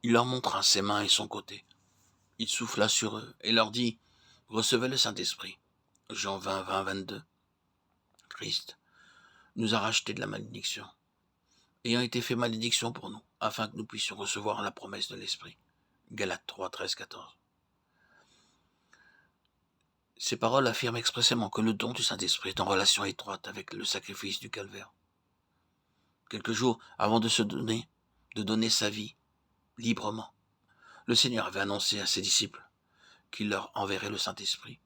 Il leur montra ses mains et son côté. Il souffla sur eux et leur dit « Recevez le Saint-Esprit ». Jean 20, 20, 22. Christ nous a rachetés de la malédiction, ayant été fait malédiction pour nous, afin que nous puissions recevoir la promesse de l'Esprit. Galates 3, 13, 14. Ces paroles affirment expressément que le don du Saint-Esprit est en relation étroite avec le sacrifice du calvaire. Quelques jours avant de donner sa vie librement, le Seigneur avait annoncé à ses disciples qu'il leur enverrait le Saint-Esprit.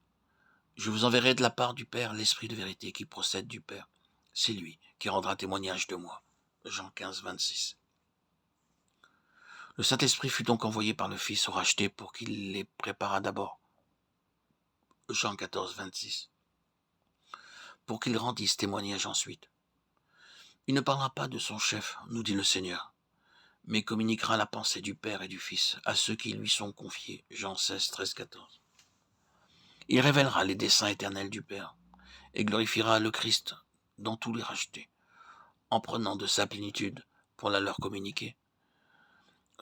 Je vous enverrai de la part du Père l'Esprit de vérité qui procède du Père. C'est lui qui rendra témoignage de moi. Jean 15, 26. Le Saint-Esprit fut donc envoyé par le Fils au racheté pour qu'il les préparât d'abord. Jean 14, 26. Pour qu'ils rendissent témoignage ensuite. Il ne parlera pas de son chef, nous dit le Seigneur, mais communiquera la pensée du Père et du Fils à ceux qui lui sont confiés. Jean 16, 13, 14. Il révélera les desseins éternels du Père et glorifiera le Christ dans tous les rachetés, en prenant de sa plénitude pour la leur communiquer.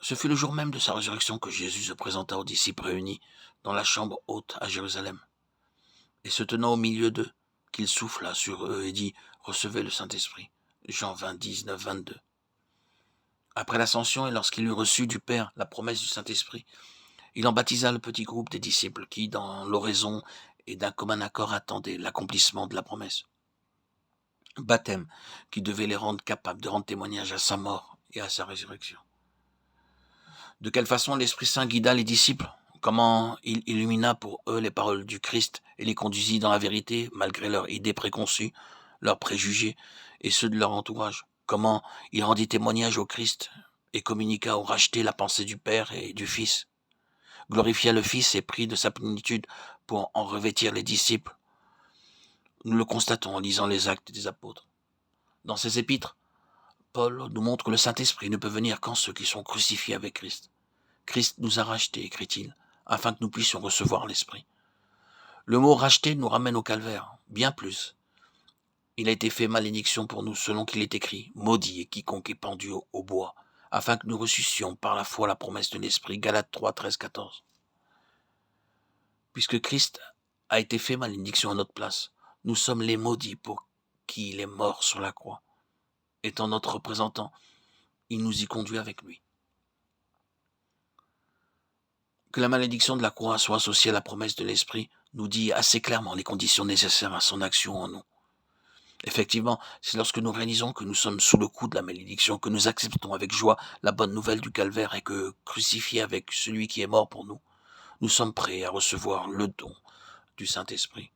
Ce fut le jour même de sa résurrection que Jésus se présenta aux disciples réunis dans la chambre haute à Jérusalem. Et se tenant au milieu d'eux, qu'il souffla sur eux et dit « Recevez le Saint-Esprit ». Jean 20, 19, 22. Après l'ascension et lorsqu'il eut reçu du Père la promesse du Saint-Esprit, il en baptisa le petit groupe des disciples qui, dans l'oraison et d'un commun accord, attendaient l'accomplissement de la promesse. Baptême qui devait les rendre capables de rendre témoignage à sa mort et à sa résurrection. De quelle façon l'Esprit Saint guida les disciples? Comment il illumina pour eux les paroles du Christ et les conduisit dans la vérité, malgré leurs idées préconçues, leurs préjugés et ceux de leur entourage? Comment il rendit témoignage au Christ et communiqua aux rachetés la pensée du Père et du Fils? Glorifia le Fils et prit de sa plénitude pour en revêtir les disciples? Nous le constatons en lisant les actes des apôtres. Dans ses épîtres, Paul nous montre que le Saint-Esprit ne peut venir qu'en ceux qui sont crucifiés avec Christ. Christ nous a rachetés, écrit-il, afin que nous puissions recevoir l'Esprit. Le mot racheter nous ramène au calvaire, bien plus. Il a été fait malédiction pour nous, selon qu'il est écrit, maudit est quiconque est pendu au bois, afin que nous ressuscions par la foi la promesse de l'Esprit. Galates 3, 13, 14. Puisque Christ a été fait malédiction à notre place, nous sommes les maudits pour qui il est mort sur la croix. Étant notre représentant, il nous y conduit avec lui. Que la malédiction de la croix soit associée à la promesse de l'Esprit nous dit assez clairement les conditions nécessaires à son action en nous. Effectivement, c'est lorsque nous réalisons que nous sommes sous le coup de la malédiction, que nous acceptons avec joie la bonne nouvelle du calvaire et que, crucifiés avec celui qui est mort pour nous, nous sommes prêts à recevoir le don du Saint-Esprit.